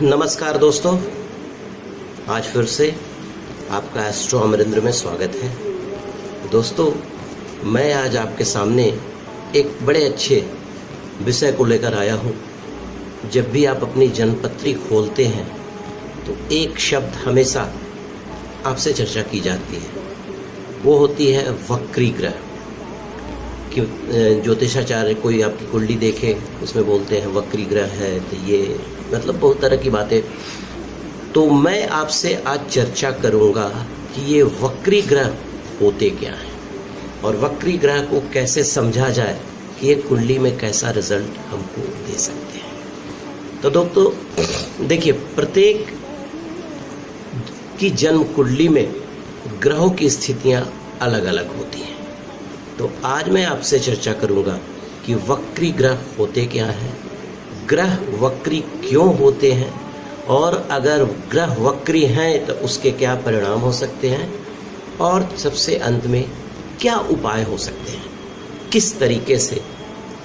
नमस्कार दोस्तों, आज फिर से आपका एस्ट्रो अमरिंद्र में स्वागत है। दोस्तों, मैं आज आपके सामने एक बड़े अच्छे विषय को लेकर आया हूँ। जब भी आप अपनी जन्मपत्री खोलते हैं तो एक शब्द हमेशा आपसे चर्चा की जाती है, वो होती है वक्री ग्रह। कि ज्योतिषाचार्य कोई आपकी कुंडली देखे, उसमें बोलते हैं वक्री ग्रह है, तो ये मतलब बहुत तरह की बातें। तो मैं आपसे आज चर्चा करूंगा कि ये वक्री ग्रह होते क्या हैं और वक्री ग्रह को कैसे समझा जाए कि ये कुंडली में कैसा रिजल्ट हमको दे सकते हैं। तो दोस्तों देखिए, प्रत्येक की जन्म कुंडली में ग्रहों की स्थितियां अलग अलग होती हैं। तो आज मैं आपसे चर्चा करूंगा कि वक्री ग्रह होते क्या हैं, ग्रह वक्री क्यों होते हैं, और अगर ग्रह वक्री हैं तो उसके क्या परिणाम हो सकते हैं, और सबसे अंत में क्या उपाय हो सकते हैं। किस तरीके से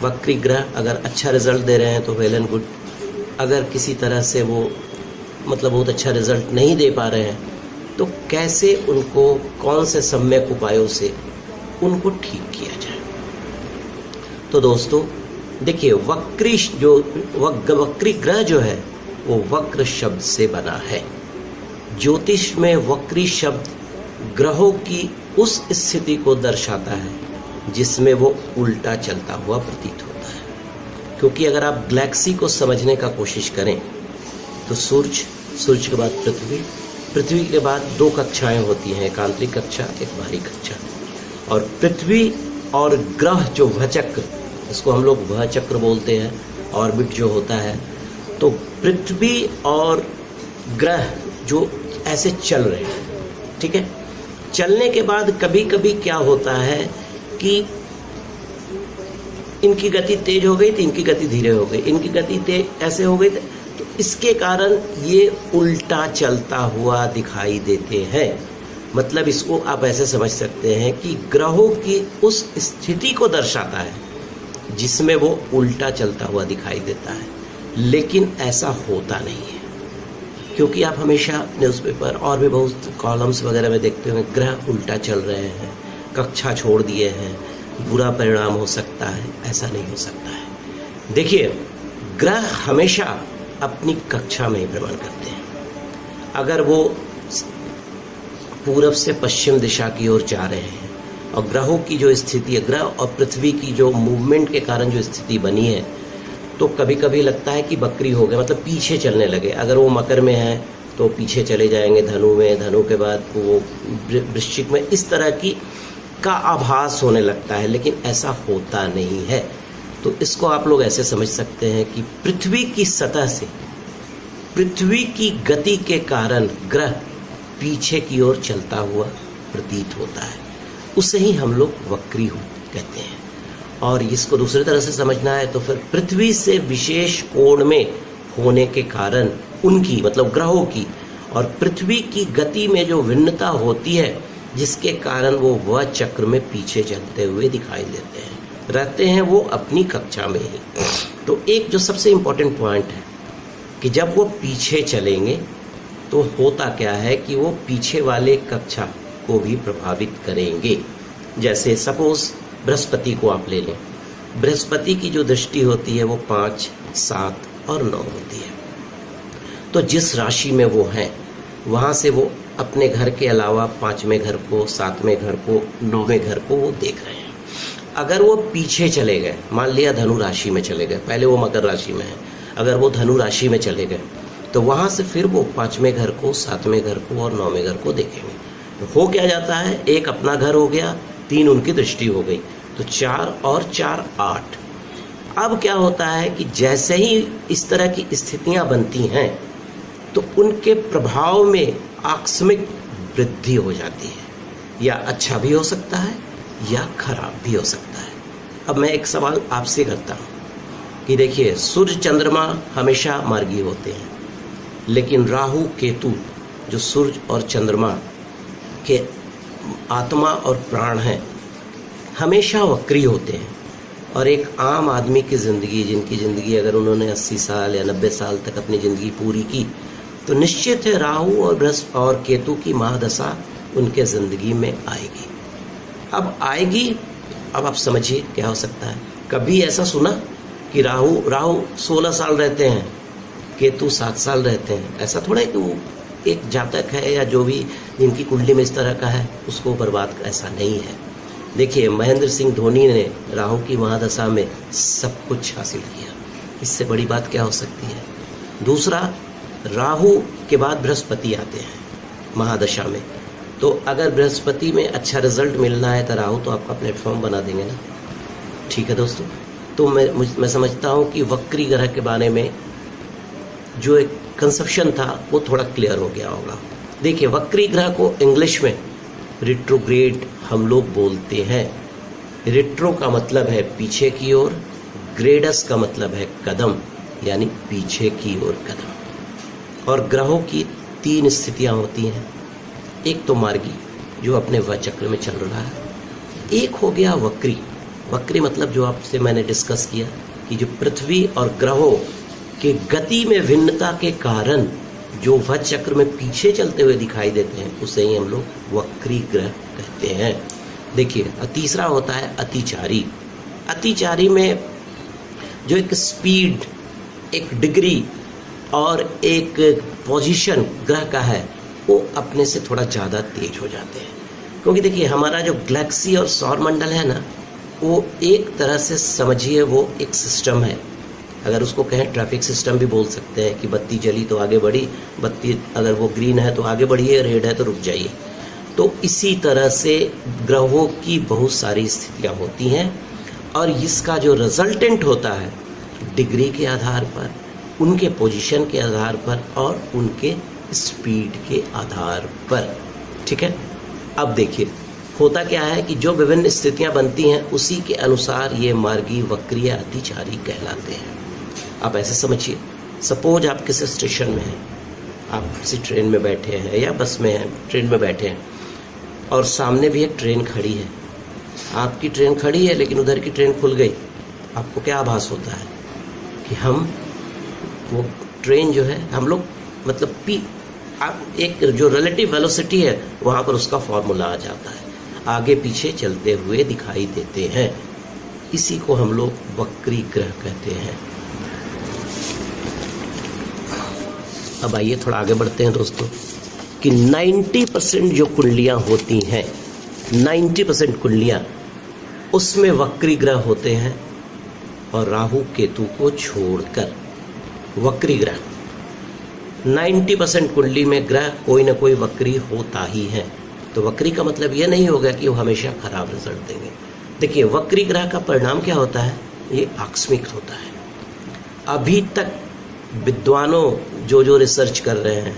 वक्री ग्रह अगर अच्छा रिजल्ट दे रहे हैं तो वेल एंड गुड, अगर किसी तरह से वो मतलब बहुत अच्छा रिजल्ट नहीं दे पा रहे हैं तो कैसे उनको, कौन से सम्यक उपायों से उनको ठीक किया जाए। तो दोस्तों देखिए, वक्री ग्रह जो है वो वक्र शब्द से बना है। ज्योतिष में वक्री शब्द ग्रहों की उस स्थिति को दर्शाता है जिसमें वो उल्टा चलता हुआ प्रतीत होता है। क्योंकि अगर आप गैलेक्सी को समझने का कोशिश करें तो सूर्य के बाद पृथ्वी के बाद दो कक्षाएं होती हैं, एक आंतरिक कक्षा, एक बाहरी कक्षा। और पृथ्वी और ग्रह जो वहचक्र, इसको हम लोग वहचक्र बोलते हैं, ऑर्बिट जो होता है, तो पृथ्वी और ग्रह जो ऐसे चल रहे हैं, ठीक है। चलने के बाद कभी कभी क्या होता है कि इनकी गति तेज हो गई तो इनकी गति धीरे हो गई, इनकी गति तेज ऐसे हो गई, तो इसके कारण ये उल्टा चलता हुआ दिखाई देते हैं। मतलब इसको आप ऐसे समझ सकते हैं कि ग्रहों की उस स्थिति को दर्शाता है जिसमें वो उल्टा चलता हुआ दिखाई देता है। लेकिन ऐसा होता नहीं है, क्योंकि आप हमेशा न्यूज़पेपर और भी बहुत कॉलम्स वगैरह में देखते होंगे, ग्रह उल्टा चल रहे हैं, कक्षा छोड़ दिए हैं, बुरा परिणाम हो सकता है। ऐसा नहीं हो सकता है। देखिए, ग्रह हमेशा अपनी कक्षा में ही भ्रमण करते हैं। अगर वो पूरब से पश्चिम दिशा की ओर जा रहे हैं और ग्रहों की जो स्थिति है, ग्रह और पृथ्वी की जो मूवमेंट के कारण जो स्थिति बनी है, तो कभी कभी लगता है कि वक्री हो गए, मतलब पीछे चलने लगे। अगर वो मकर में है तो पीछे चले जाएंगे धनु में, धनु के बाद वो वृश्चिक में, इस तरह की का आभास होने लगता है। लेकिन ऐसा होता नहीं है। तो इसको आप लोग ऐसे समझ सकते हैं कि पृथ्वी की सतह से, पृथ्वी की गति के कारण ग्रह पीछे की ओर चलता हुआ प्रतीत होता है, उसे ही हम लोग वक्री कहते हैं। और इसको दूसरी तरह से समझना है तो फिर पृथ्वी से विशेष कोण में होने के कारण उनकी, मतलब ग्रहों की और पृथ्वी की गति में जो भिन्नता होती है, जिसके कारण वो वह चक्र में पीछे चलते हुए दिखाई देते हैं, रहते हैं वो अपनी कक्षा में ही। तो एक जो सबसे इम्पोर्टेंट पॉइंट है कि जब वो पीछे चलेंगे तो होता क्या है कि वो पीछे वाले कक्षा को भी प्रभावित करेंगे। जैसे सपोज बृहस्पति को आप ले लें, बृहस्पति की जो दृष्टि होती है वो 5, 7 और 9 होती है। तो जिस राशि में वो हैं वहाँ से वो अपने घर के अलावा 5वें घर को, 7वें घर को, 9वें घर को वो देख रहे हैं। अगर वो पीछे चले गए, मान लिया धनु राशि में चले गए, पहले वो मकर राशि में है, अगर वो धनु राशि में चले गए तो वहाँ से फिर वो 5वें घर को, 7वें घर को और 9वें घर को देखेंगे। तो हो क्या जाता है, एक अपना घर हो गया, 3 उनकी दृष्टि हो गई, तो 4 और 4 8। अब क्या होता है कि जैसे ही इस तरह की स्थितियां बनती हैं तो उनके प्रभाव में आकस्मिक वृद्धि हो जाती है। या अच्छा भी हो सकता है या खराब भी हो सकता है। अब मैं एक सवाल आपसे करता हूँ कि देखिए, सूर्य चंद्रमा हमेशा मार्गी होते हैं, लेकिन राहु केतु जो सूर्य और चंद्रमा के आत्मा और प्राण हैं, हमेशा वक्री होते हैं। और एक आम आदमी की ज़िंदगी, जिनकी ज़िंदगी अगर उन्होंने 80 साल या 90 साल तक अपनी ज़िंदगी पूरी की, तो निश्चित है राहु और बृहस्पति और केतु की महादशा उनके ज़िंदगी में आएगी। अब आएगी, अब आप समझिए क्या हो सकता है। कभी ऐसा सुना कि राहु 16 साल रहते हैं, केतु 7 साल रहते हैं? ऐसा थोड़ा है कि वो एक जातक है या जो भी जिनकी कुंडली में इस तरह का है उसको बर्बाद, ऐसा नहीं है। देखिए, महेंद्र सिंह धोनी ने राहु की महादशा में सब कुछ हासिल किया, इससे बड़ी बात क्या हो सकती है। दूसरा, राहु के बाद बृहस्पति आते हैं महादशा में, तो अगर बृहस्पति में अच्छा रिजल्ट मिलना है तो राहु तो आपका प्लेटफॉर्म बना देंगे ना। ठीक है दोस्तों, तो मैं समझता हूँ कि वक्री ग्रह के बारे में जो एक कंसेप्शन था वो थोड़ा क्लियर हो गया होगा। देखिए, वक्री ग्रह को इंग्लिश में रिट्रोग्रेड हम लोग बोलते हैं। रिट्रो का मतलब है पीछे की ओर, ग्रेडस का मतलब है कदम, यानी पीछे की ओर कदम। और ग्रहों की 3 स्थितियां होती हैं। एक तो मार्गी जो अपने वचक्र में चल रहा है, एक हो गया वक्री। वक्री मतलब जो आपसे मैंने डिस्कस किया कि जो पृथ्वी और ग्रहों के गति में भिन्नता के कारण जो वचक्र में पीछे चलते हुए दिखाई देते हैं, उसे ही हम लोग वक्री ग्रह कहते हैं। देखिए, तीसरा होता है अतिचारी। अतिचारी में जो एक स्पीड, एक डिग्री और एक पोजीशन ग्रह का है, वो अपने से थोड़ा ज़्यादा तेज हो जाते हैं। क्योंकि देखिए, हमारा जो गैलेक्सी और सौर मंडल है ना, वो एक तरह से समझिए वो एक सिस्टम है। अगर उसको कहें ट्रैफिक सिस्टम भी बोल सकते हैं कि बत्ती जली तो आगे बढ़ी, बत्ती अगर वो ग्रीन है तो आगे बढ़िए, रेड है तो रुक जाइए। तो इसी तरह से ग्रहों की बहुत सारी स्थितियाँ होती हैं और इसका जो रिजल्टेंट होता है डिग्री के आधार पर, उनके पोजीशन के आधार पर और उनके स्पीड के आधार पर। ठीक है, अब देखिए होता क्या है कि जो विभिन्न स्थितियां बनती हैं उसी के अनुसार ये मार्गी, वक्री या अतिचारी कहलाते हैं। आप ऐसे समझिए, सपोज आप किसी स्टेशन में हैं, आप किसी ट्रेन में बैठे हैं या बस में हैं, ट्रेन में बैठे हैं और सामने भी एक ट्रेन खड़ी है। आपकी ट्रेन खड़ी है लेकिन उधर की ट्रेन खुल गई। आपको क्या आभास होता है कि हम वो ट्रेन जो है हम लोग मतलब आप एक जो रिलेटिव वेलोसिटी है वहाँ पर उसका फॉर्मूला आ जाता है, आगे पीछे चलते हुए दिखाई देते हैं। इसी को हम लोग वक्री ग्रह कहते हैं। अब आइए थोड़ा आगे बढ़ते हैं दोस्तों कि 90% जो कुंडलियां होती हैं, 90% कुंडलियां उसमें वक्री ग्रह होते हैं और राहु केतु को छोड़कर वक्री ग्रह 90% कुंडली में ग्रह कोई ना कोई वक्री होता ही है। तो वक्री का मतलब यह नहीं होगा कि वो हमेशा खराब रिजल्ट देंगे। देखिए, वक्री ग्रह का परिणाम क्या होता है, ये आकस्मिक होता है। अभी तक विद्वानों जो रिसर्च कर रहे हैं,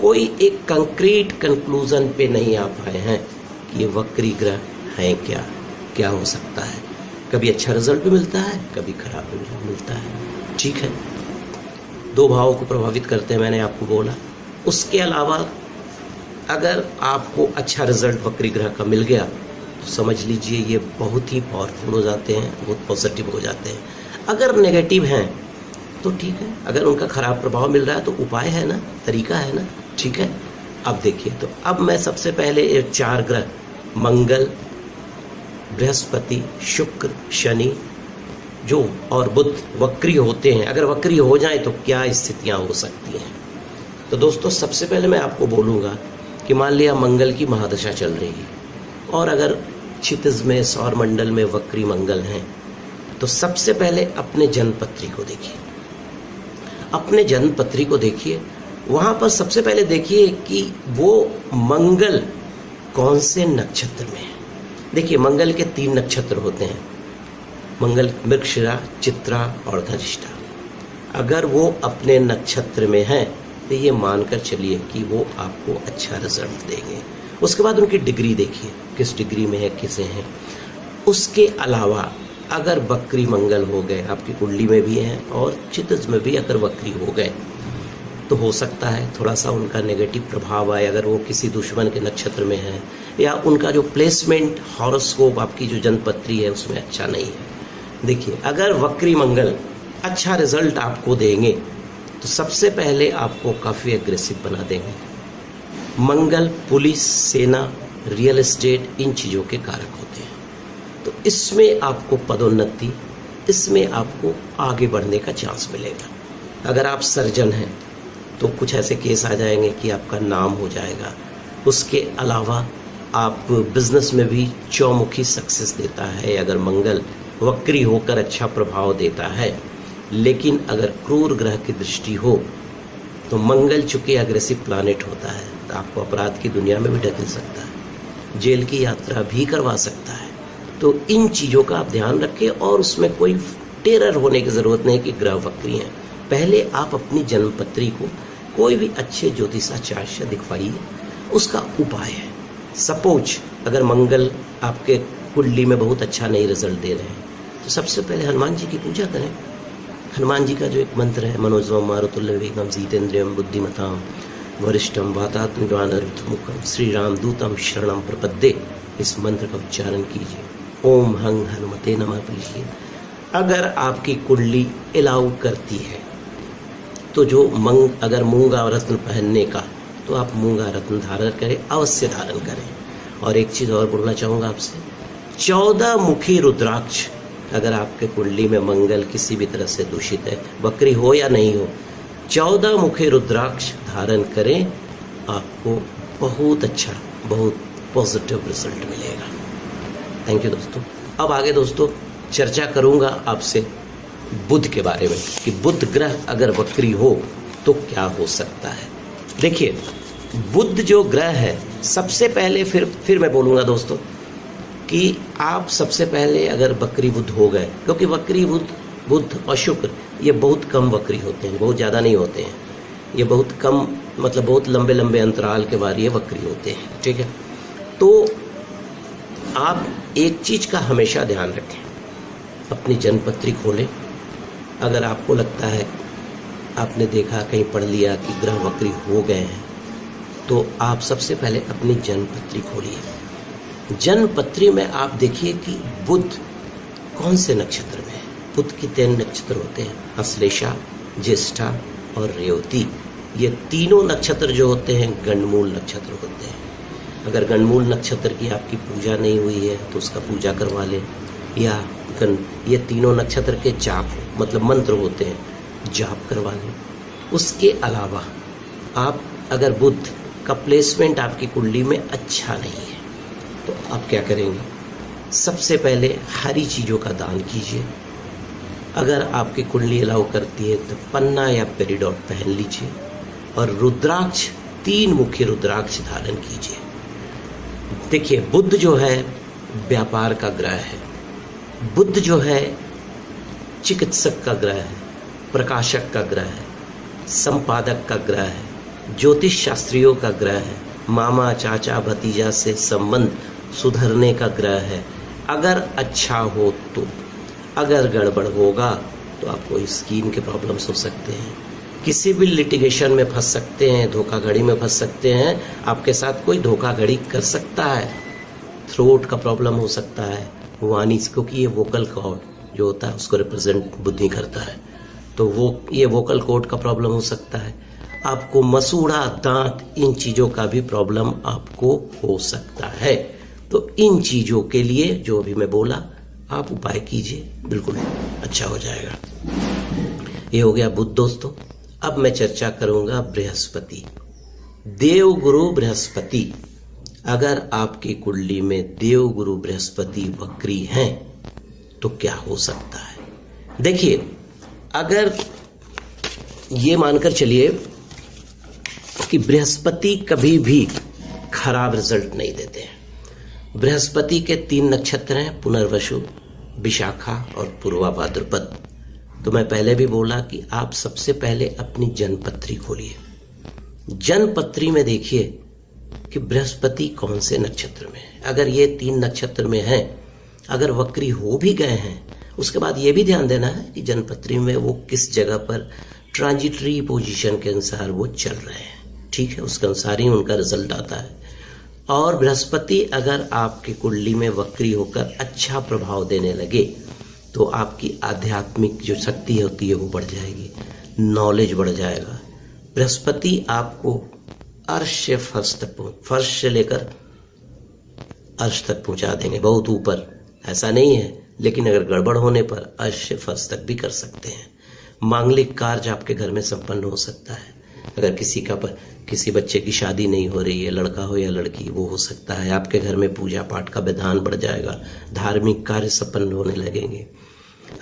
कोई एक कंक्रीट कंक्लूजन पे नहीं आ पाए हैं कि ये वक्री ग्रह हैं क्या हो सकता है। कभी अच्छा रिजल्ट भी मिलता है, कभी खराब भी मिलता है। ठीक है, 2 भावों को प्रभावित करते हैं, मैंने आपको बोला। उसके अलावा अगर आपको अच्छा रिजल्ट वक्री ग्रह का मिल गया तो समझ लीजिए ये बहुत ही पावरफुल हो जाते हैं, बहुत पॉजिटिव हो जाते हैं। अगर नेगेटिव हैं तो ठीक है, अगर उनका खराब प्रभाव मिल रहा है तो उपाय है ना, तरीका है ना। ठीक है, अब देखिए, तो अब मैं सबसे पहले ये 4 ग्रह मंगल, बृहस्पति, शुक्र, शनि जो और बुध वक्री होते हैं, अगर वक्री हो जाए तो क्या स्थितियां हो सकती हैं। तो दोस्तों, सबसे पहले मैं आपको बोलूँगा कि मान लिया मंगल की महादशा चल रही है और अगर क्षितिज में सौर मंडल में वक्री मंगल हैं, तो सबसे पहले अपने जन्मपत्री को देखिए। अपने जन्मपत्री को देखिए, वहाँ पर सबसे पहले देखिए कि वो मंगल कौन से नक्षत्र में है। देखिए, मंगल के 3 नक्षत्र होते हैं, मंगल, मृगशिरा, चित्रा और धनिष्ठा। अगर वो अपने नक्षत्र में हैं तो ये मानकर चलिए कि वो आपको अच्छा रिजल्ट देंगे। उसके बाद उनकी डिग्री देखिए, किस डिग्री में है, किसे हैं। उसके अलावा अगर वक्री मंगल हो गए, आपकी कुंडली में भी हैं और क्षितिज में भी अगर वक्री हो गए, तो हो सकता है थोड़ा सा उनका नेगेटिव प्रभाव आए। अगर वो किसी दुश्मन के नक्षत्र में है या उनका जो प्लेसमेंट हॉरोस्कोप आपकी जो जन्मपत्री है उसमें अच्छा नहीं है, देखिए, अगर वक्री मंगल अच्छा रिजल्ट आपको देंगे तो सबसे पहले आपको काफ़ी एग्रेसिव बना देंगे। मंगल पुलिस, सेना, रियल एस्टेट इन चीज़ों के कारक होते हैं, तो इसमें आपको पदोन्नति, इसमें आपको आगे बढ़ने का चांस मिलेगा। अगर आप सर्जन हैं तो कुछ ऐसे केस आ जाएंगे कि आपका नाम हो जाएगा। उसके अलावा आप बिजनेस में भी चौमुखी सक्सेस देता है अगर मंगल वक्री होकर अच्छा प्रभाव देता है। लेकिन अगर क्रूर ग्रह की दृष्टि हो तो मंगल चूंकि अग्रेसिव प्लैनेट होता है तो आपको अपराध की दुनिया में भी ढकेल सकता है, जेल की यात्रा भी करवा सकता है। तो इन चीज़ों का आप ध्यान रखें और उसमें कोई टेरर होने की ज़रूरत नहीं कि ग्रह वक्री हैं। पहले आप अपनी जन्मपत्री को कोई भी अच्छे ज्योतिषाचार्य से दिखवाइए, उसका उपाय है। सपोज अगर मंगल आपके कुंडली में बहुत अच्छा नहीं रिजल्ट दे रहे हैं तो सबसे पहले हनुमान जी की पूजा करें। हनुमान जी का जो एक मंत्र है, मनोजवम मारुतुल्य वेगम जितेन्द्रियम बुद्धिमताम वरिष्ठम वातात्मजानरुतमुखम श्री राम दूतम शरणम प्रपद्ये, इस मंत्र का उच्चारण कीजिए। ओम हंग हनुमते नमः पढ़िए। अगर आपकी कुंडली अलाउ करती है तो जो अगर मूंगा रत्न पहनने का, तो आप मूंगा रत्न धारण करें, अवश्य धारण करें। और एक चीज़ और बोलना चाहूँगा आपसे, 14 मुखी रुद्राक्ष, अगर आपके कुंडली में मंगल किसी भी तरह से दूषित है, वक्री हो या नहीं हो, 14 मुखी रुद्राक्ष धारण करें, आपको बहुत अच्छा, बहुत पॉजिटिव रिजल्ट मिलेगा। थैंक यू दोस्तों। अब आगे दोस्तों चर्चा करूँगा आपसे बुध के बारे में कि बुध ग्रह अगर वक्री हो तो क्या हो सकता है। देखिए, बुध जो ग्रह है, सबसे पहले फिर मैं बोलूँगा दोस्तों कि आप सबसे पहले अगर वक्री बुध हो गए, क्योंकि वक्री बुध और शुक्र ये बहुत कम वक्री होते हैं, बहुत ज़्यादा नहीं होते हैं, ये बहुत कम, मतलब बहुत लंबे लंबे अंतराल के बाद ये वक्री होते हैं, ठीक है। तो आप एक चीज़ का हमेशा ध्यान रखें, अपनी जन्मपत्री खोलें। अगर आपको लगता है, आपने देखा कहीं पढ़ लिया कि ग्रह वक्री हो गए हैं, तो आप सबसे पहले अपनी जन्मपत्री खोलिए। जन्मपत्री में आप देखिए कि बुध कौन से नक्षत्र में है। बुध के 3 नक्षत्र होते हैं, अश्लेषा, ज्येष्ठा और रेवती। ये तीनों नक्षत्र जो होते हैं गणमूल नक्षत्र होते हैं। अगर गणमूल नक्षत्र की आपकी पूजा नहीं हुई है तो उसका पूजा करवा लें, या ये तीनों नक्षत्र के जाप, मतलब मंत्र होते हैं, जाप करवा लें। उसके अलावा आप अगर बुध का प्लेसमेंट आपकी कुंडली में अच्छा नहीं है तो आप क्या करेंगे, सबसे पहले हरी चीज़ों का दान कीजिए। अगर आपकी कुंडली अलाउ करती है तो पन्ना या पेरिडॉट पहन लीजिए और रुद्राक्ष, 3 मुख्य रुद्राक्ष धारण कीजिए। देखिए, बुध जो है व्यापार का ग्रह है, बुध जो है चिकित्सक का ग्रह है, प्रकाशक का ग्रह है, संपादक का ग्रह है, ज्योतिष शास्त्रियों का ग्रह है, मामा चाचा भतीजा से संबंध सुधरने का ग्रह है। अगर अच्छा हो तो, अगर गड़बड़ होगा तो आपको स्किन के प्रॉब्लम्स हो सकते हैं, किसी भी लिटिगेशन में फंस सकते हैं, धोखाधड़ी में फंस सकते हैं, आपके साथ कोई धोखाधड़ी कर सकता है, थ्रोट का प्रॉब्लम हो सकता है, वाणी, क्योंकि ये वोकल कॉर्ड जो होता है उसको रिप्रेजेंट बुद्धि करता है, तो ये वोकल कॉर्ड का प्रॉब्लम हो सकता है। आपको मसूड़ा, दांत, इन चीज़ों का भी प्रॉब्लम आपको हो सकता है। तो इन चीज़ों के लिए जो अभी मैं बोला आप उपाय कीजिए, बिल्कुल अच्छा हो जाएगा। ये हो गया बुध दोस्तों। अब मैं चर्चा करूंगा बृहस्पति, देवगुरु बृहस्पति। अगर आपकी कुंडली में देवगुरु बृहस्पति वक्री हैं तो क्या हो सकता है। देखिए, अगर ये मानकर चलिए कि बृहस्पति कभी भी खराब रिजल्ट नहीं देते हैं। बृहस्पति के 3 नक्षत्र हैं, पुनर्वसु, विशाखा और पूर्वा भाद्रपद। तो मैं पहले भी बोला कि आप सबसे पहले अपनी जन्मपत्री खोलिए। जन्मपत्री में देखिए कि बृहस्पति कौन से नक्षत्र में है। अगर ये 3 नक्षत्र में है, अगर वक्री हो भी गए हैं, उसके बाद ये भी ध्यान देना है कि जन्मपत्री में वो किस जगह पर ट्रांजिटरी पोजीशन के अनुसार वो चल रहे हैं, ठीक है, उसके अनुसार ही उनका रिजल्ट आता है। और बृहस्पति अगर आपकी कुंडली में वक्री होकर अच्छा प्रभाव देने लगे तो आपकी आध्यात्मिक जो शक्ति होती है वो बढ़ जाएगी, नॉलेज बढ़ जाएगा। बृहस्पति आपको अर्श से फर्श तक फर्श से लेकर अर्श तक पहुंचा देंगे, बहुत ऊपर ऐसा नहीं है, लेकिन अगर गड़बड़ होने पर अर्श से फर्श तक भी कर सकते हैं। मांगलिक कार्य आपके घर में संपन्न हो सकता है। अगर किसी बच्चे की शादी नहीं हो रही है, लड़का हो या लड़की, वो हो सकता है। आपके घर में पूजा पाठ का विधान बढ़ जाएगा, धार्मिक कार्य संपन्न होने लगेंगे।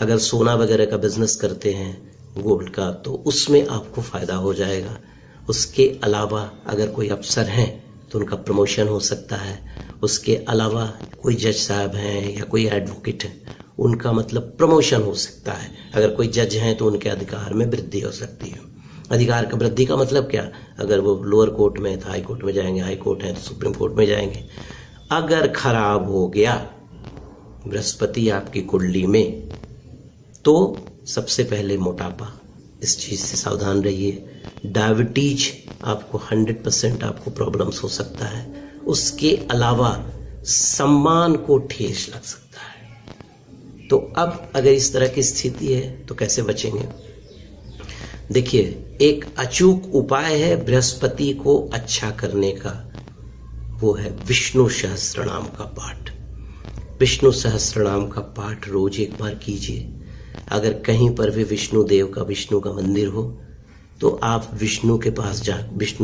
अगर सोना वगैरह का बिजनेस करते हैं, गोल्ड का, तो उसमें आपको फायदा हो जाएगा। उसके अलावा अगर कोई अफसर हैं तो उनका प्रमोशन हो सकता है। उसके अलावा कोई जज साहब हैं या कोई एडवोकेट है, उनका मतलब प्रमोशन हो सकता है। अगर कोई जज हैं तो उनके अधिकार में वृद्धि हो सकती है। अधिकार का वृद्धि का मतलब क्या? अगर वो लोअर कोर्ट में है तो हाई कोर्ट में जाएंगे, हाई कोर्ट है तो सुप्रीम कोर्ट में जाएंगे। अगर खराब हो गया बृहस्पति आपकी कुंडली में, तो सबसे पहले मोटापा, इस चीज से सावधान रहिए। डायबिटीज आपको 100% आपको प्रॉब्लम्स हो सकता है। उसके अलावा सम्मान को ठेस लग सकता है। तो अब अगर इस तरह की स्थिति है तो कैसे बचेंगे? देखिए, एक अचूक उपाय है बृहस्पति को अच्छा करने का, वो है विष्णु सहस्त्रनाम का पाठ। विष्णु सहस्त्रनाम का पाठ रोज एक बार कीजिए। अगर कहीं पर भी विष्णु का मंदिर हो तो आप विष्णु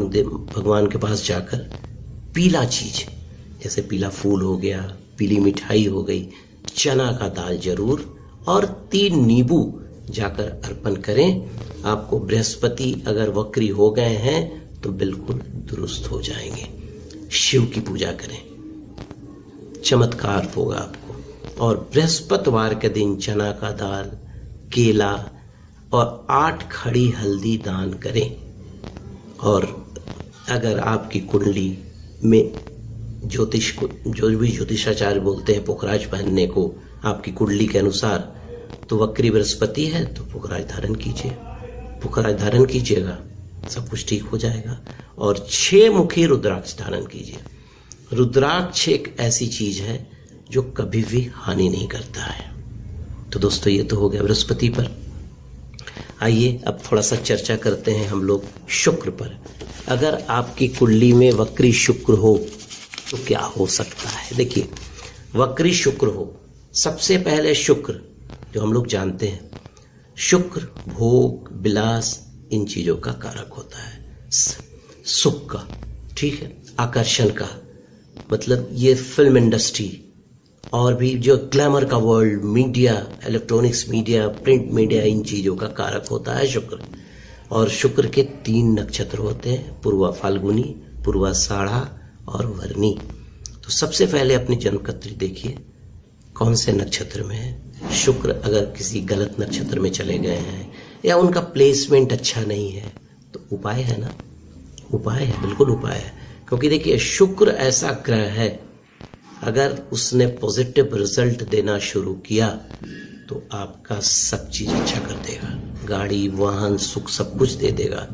देव भगवान के पास जाकर पीला चीज, जैसे पीला फूल हो गया, पीली मिठाई हो गई, चना का दाल जरूर, और 3 नींबू जाकर अर्पण करें। आपको बृहस्पति अगर वक्री हो गए हैं तो बिल्कुल दुरुस्त हो जाएंगे। शिव की पूजा करें, चमत्कार होगा आपको। और बृहस्पतिवार के दिन चना का दाल, केला और 8 खड़ी हल्दी दान करें। और अगर आपकी कुंडली में ज्योतिष को, जो भी ज्योतिषाचार्य बोलते हैं पुखराज पहनने को, आपकी कुंडली के अनुसार तो वक्री बृहस्पति है तो पुखराज धारण कीजिए, पुखराज धारण कीजिएगा, सब कुछ ठीक हो जाएगा। और 6 मुखी रुद्राक्ष धारण कीजिए। रुद्राक्ष एक ऐसी चीज है जो कभी भी हानि नहीं करता है। तो दोस्तों, ये तो हो गया बृहस्पति पर। आइए अब थोड़ा सा चर्चा करते हैं हम लोग शुक्र पर। अगर आपकी कुंडली में वक्री शुक्र हो तो क्या हो सकता है? देखिए, वक्री शुक्र हो, सबसे पहले शुक्र जो हम लोग जानते हैं, शुक्र भोग विलास इन चीजों का कारक होता है, सुख का, ठीक है, आकर्षण का, मतलब ये फिल्म इंडस्ट्री और भी जो ग्लैमर का world, media, electronics media, print media, इन चीजों का कारक होता है शुक्र। और शुक्र के 3 नक्षत्र होते हैं, पूर्वा फाल्गुनी, पूर्वाषाढ़ा और वर्णी। तो सबसे पहले अपनी जन्मकुंडली देखिए कौन से नक्षत्र में है शुक्र। अगर किसी गलत नक्षत्र में चले गए हैं या उनका प्लेसमेंट अच्छा नहीं है तो उपाय है ना, उपाय है, बिल्कुल उपाय है। क्योंकि देखिए, शुक्र ऐसा ग्रह है, अगर उसने पॉजिटिव रिजल्ट देना शुरू किया तो आपका सब चीज अच्छा कर देगा, गाड़ी, वाहन, सुख सब कुछ दे देगा।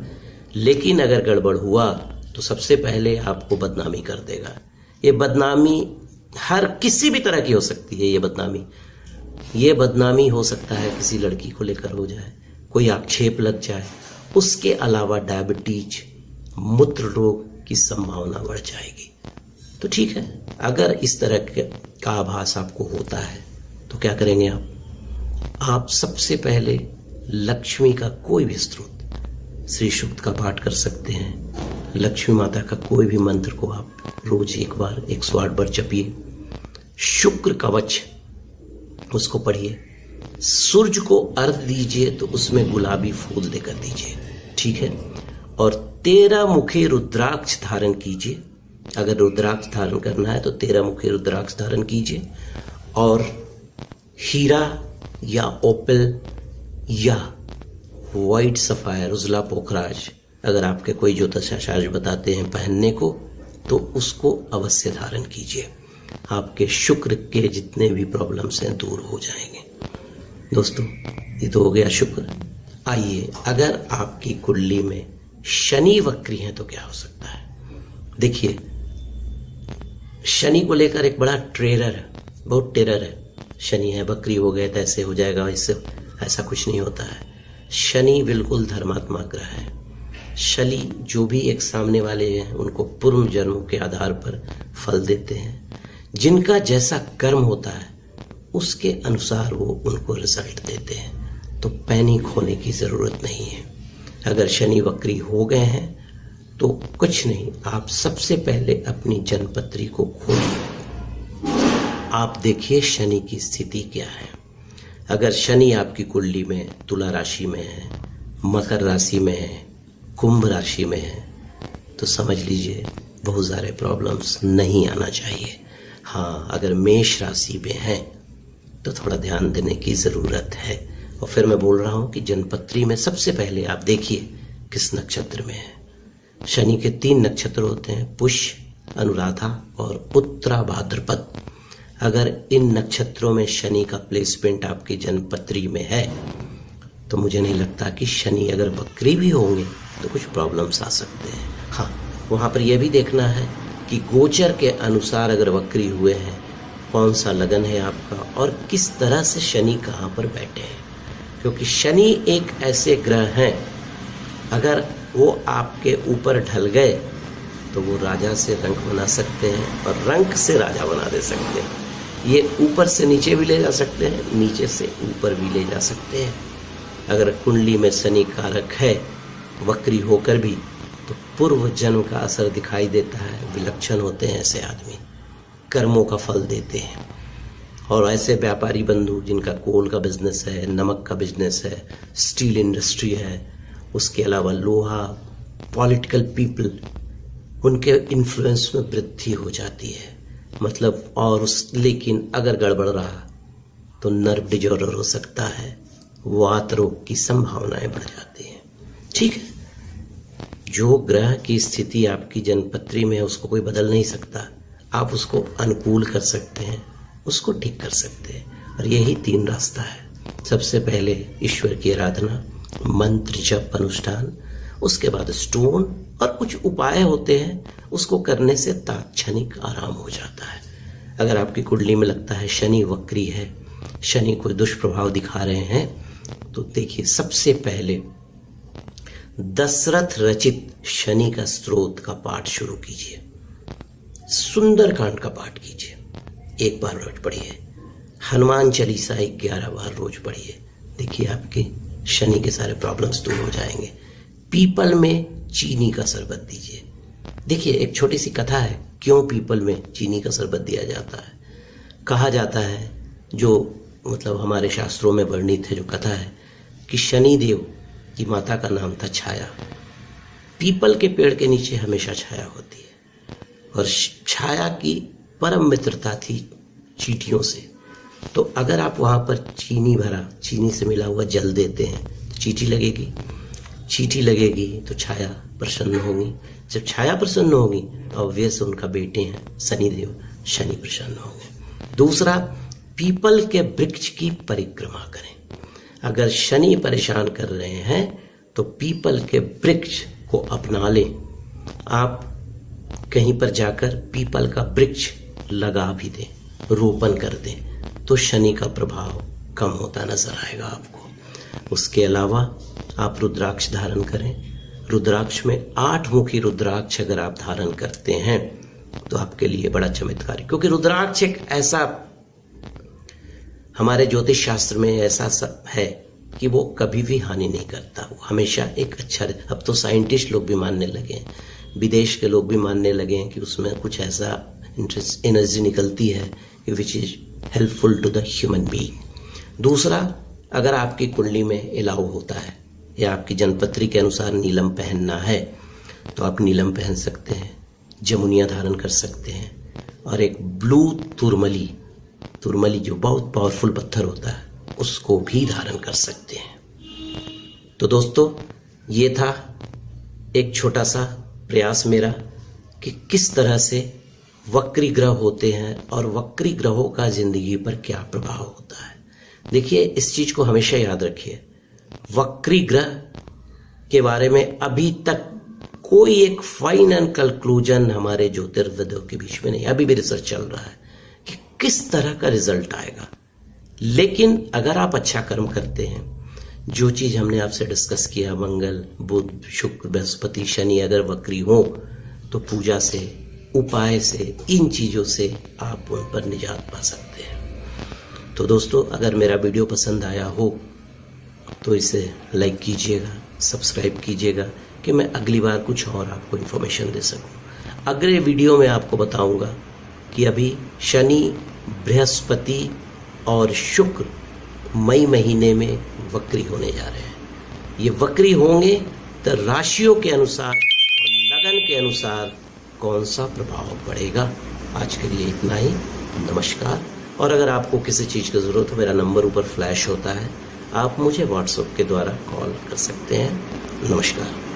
लेकिन अगर गड़बड़ हुआ तो सबसे पहले आपको बदनामी कर देगा। ये बदनामी हर किसी भी तरह की हो सकती है। ये बदनामी हो सकता है किसी लड़की को लेकर हो जाए, कोई आक्षेप लग जाए। उसके अलावा डायबिटीज, मूत्र रोग की संभावना बढ़ जाएगी। तो ठीक है, अगर इस तरह का आभास आपको होता है तो क्या करेंगे आप सबसे पहले लक्ष्मी का कोई भी स्त्रोत, श्री सूक्त का पाठ कर सकते हैं। लक्ष्मी माता का कोई भी मंत्र को आप रोज एक बार 108 बार जपिए। शुक्र कवच उसको पढ़िए। सूर्य को अर्घ दीजिए तो उसमें गुलाबी फूल देकर दीजिए, ठीक है। और 13 मुखी रुद्राक्ष धारण कीजिए। अगर रुद्राक्ष धारण करना है तो 13 मुखी रुद्राक्ष धारण कीजिए। और हीरा या ओपल या व्हाइट सफायर, उजला पोखराज, अगर आपके कोई ज्योतिषाचार्य बताते हैं पहनने को तो उसको अवश्य धारण कीजिए। आपके शुक्र के जितने भी प्रॉब्लम्स हैं दूर हो जाएंगे। दोस्तों, ये तो हो गया शुक्र। आइए, अगर आपकी कुंडली में शनि वक्री है तो क्या हो सकता है? देखिए, शनि को लेकर एक बड़ा बहुत टेरर है। शनि है वक्री हो गए तो ऐसे हो जाएगा, इससे ऐसा कुछ नहीं होता है। शनि बिल्कुल धर्मात्मा ग्रह है। शनि जो भी एक सामने वाले हैं उनको पूर्व जन्मों के आधार पर फल देते हैं। जिनका जैसा कर्म होता है उसके अनुसार वो उनको रिजल्ट देते हैं। तो पैनिक होने की जरूरत नहीं है। अगर शनि वक्री हो गए हैं तो कुछ नहीं, आप सबसे पहले अपनी जन्मपत्री को खोलिए, आप देखिए शनि की स्थिति क्या है। अगर शनि आपकी कुंडली में तुला राशि में है, मकर राशि में है, कुंभ राशि में है, तो समझ लीजिए बहुत सारे प्रॉब्लम्स नहीं आना चाहिए। हाँ, अगर मेष राशि में है तो थोड़ा ध्यान देने की ज़रूरत है। और फिर मैं बोल रहा हूँ कि जन्मपत्री में सबसे पहले आप देखिए किस नक्षत्र में है। शनि के 3 नक्षत्र होते हैं, पुष्य, अनुराधा और उत्तरा भाद्रपद। अगर इन नक्षत्रों में शनि का प्लेसमेंट आपकी जन्मपत्री में है तो मुझे नहीं लगता कि शनि अगर वक्री भी होंगे तो कुछ प्रॉब्लम्स आ सकते हैं। हाँ, वहाँ पर यह भी देखना है कि गोचर के अनुसार अगर वक्री हुए हैं कौन सा लगन है आपका और किस तरह से शनि कहाँ पर बैठे हैं, क्योंकि शनि एक ऐसे ग्रह हैं अगर वो आपके ऊपर ढल गए तो वो राजा से रंक बना सकते हैं और रंक से राजा बना दे सकते हैं। ये ऊपर से नीचे भी ले जा सकते हैं, नीचे से ऊपर भी ले जा सकते हैं। अगर कुंडली में शनि कारक है वक्री होकर भी तो पूर्व जन्म का असर दिखाई देता है। विलक्षण होते हैं ऐसे आदमी, कर्मों का फल देते हैं। और ऐसे व्यापारी बंधु जिनका कोल का बिजनेस है, नमक का बिजनेस है, स्टील इंडस्ट्री है, उसके अलावा लोहा, पॉलिटिकल पीपल, उनके इन्फ्लुएंस में वृद्धि हो जाती है। मतलब और लेकिन अगर गड़बड़ रहा तो नर्व डिजॉर्डर हो सकता है, वात रोग की संभावनाएं बढ़ जाती हैं। ठीक है, जो ग्रह की स्थिति आपकी जन्मपत्री में है उसको कोई बदल नहीं सकता। आप उसको अनुकूल कर सकते हैं, उसको ठीक कर सकते हैं, और यही 3 रास्ता है। सबसे पहले ईश्वर की आराधना, मंत्र जप अनुष्ठान, उसके बाद स्टोन और कुछ उपाय होते हैं, उसको करने से तात्क्षणिक आराम हो जाता है। अगर आपकी कुंडली में लगता है शनि वक्री है, शनि कोई दुष्प्रभाव दिखा रहे हैं, तो देखिए सबसे पहले दशरथ रचित शनि का स्तोत्र का पाठ शुरू कीजिए। सुंदरकांड का पाठ कीजिए, 1 बार रोज पढ़िए। हनुमान चालीसा 11 बार रोज पढ़िए। देखिए आपके शनि के सारे प्रॉब्लम्स दूर हो जाएंगे। पीपल में चीनी का शरबत दीजिए। देखिए एक छोटी सी कथा है, क्यों पीपल में चीनी का शरबत दिया जाता है। कहा जाता है, जो मतलब हमारे शास्त्रों में वर्णित है जो कथा है, कि शनि देव की माता का नाम था छाया। पीपल के पेड़ के नीचे हमेशा छाया होती है और छाया की परम मित्रता थी चींटियों से। तो अगर आप वहां पर चीनी भरा, चीनी से मिला हुआ जल देते हैं तो चींटी लगेगी, चींटी लगेगी तो छाया प्रसन्न होगी। जब छाया प्रसन्न होगी तो ऑब्वियस उनका बेटे हैं शनिदेव, शनि प्रसन्न होंगे। दूसरा, पीपल के वृक्ष की परिक्रमा करें। अगर शनि परेशान कर रहे हैं तो पीपल के वृक्ष को अपना लें। आप कहीं पर जाकर पीपल का वृक्ष लगा भी दें, रोपण कर दें, तो शनि का प्रभाव कम होता नजर आएगा आपको। उसके अलावा आप रुद्राक्ष धारण करें। रुद्राक्ष में 8 मुखी रुद्राक्ष अगर आप धारण करते हैं तो आपके लिए बड़ा चमत्कारी, क्योंकि रुद्राक्ष एक ऐसा, हमारे ज्योतिष शास्त्र में ऐसा सब है कि वो कभी भी हानि नहीं करता, वो हमेशा एक अच्छा। अब तो साइंटिस्ट लोग भी मानने लगे हैं, विदेश के लोग भी मानने लगे हैं कि उसमें कुछ ऐसा एनर्जी निकलती है which is helpful to the human being. दूसरा, अगर आपकी कुंडली में इलाव होता है या आपकी जन्मपत्री के अनुसार नीलम पहनना है तो आप नीलम पहन सकते हैं, जमुनिया धारण कर सकते हैं, और एक ब्लू तुरमली जो बहुत पावरफुल पत्थर होता है उसको भी धारण कर सकते हैं। तो दोस्तों, ये था एक छोटा सा प्रयास मेरा कि किस तरह से वक्री ग्रह होते हैं और वक्री ग्रहों का जिंदगी पर क्या प्रभाव होता है। देखिए, इस चीज को हमेशा याद रखिए, वक्री ग्रह के बारे में अभी तक कोई एक फाइनल कंक्लूजन हमारे ज्योतिर्विदों के बीच में नहीं। अभी भी रिसर्च चल रहा है कि किस तरह का रिजल्ट आएगा। लेकिन अगर आप अच्छा कर्म करते हैं, जो चीज हमने आपसे डिस्कस किया, मंगल, बुध, शुक्र, बृहस्पति, शनि अगर वक्री हो, तो पूजा से, उपाय से, इन चीजों से आप उन पर निजात पा सकते हैं। तो दोस्तों, अगर मेरा वीडियो पसंद आया हो तो इसे लाइक कीजिएगा, सब्सक्राइब कीजिएगा कि मैं अगली बार कुछ और आपको इन्फॉर्मेशन दे सकूं। अगले वीडियो में आपको बताऊंगा कि अभी शनि, बृहस्पति और शुक्र मई महीने में वक्री होने जा रहे हैं। ये वक्री होंगे तो राशियों के अनुसार और लगन के अनुसार कौन सा प्रभाव पड़ेगा। आज के लिए इतना ही। नमस्कार। और अगर आपको किसी चीज़ की ज़रूरत हो, मेरा नंबर ऊपर फ्लैश होता है, आप मुझे व्हाट्सएप के द्वारा कॉल कर सकते हैं। नमस्कार।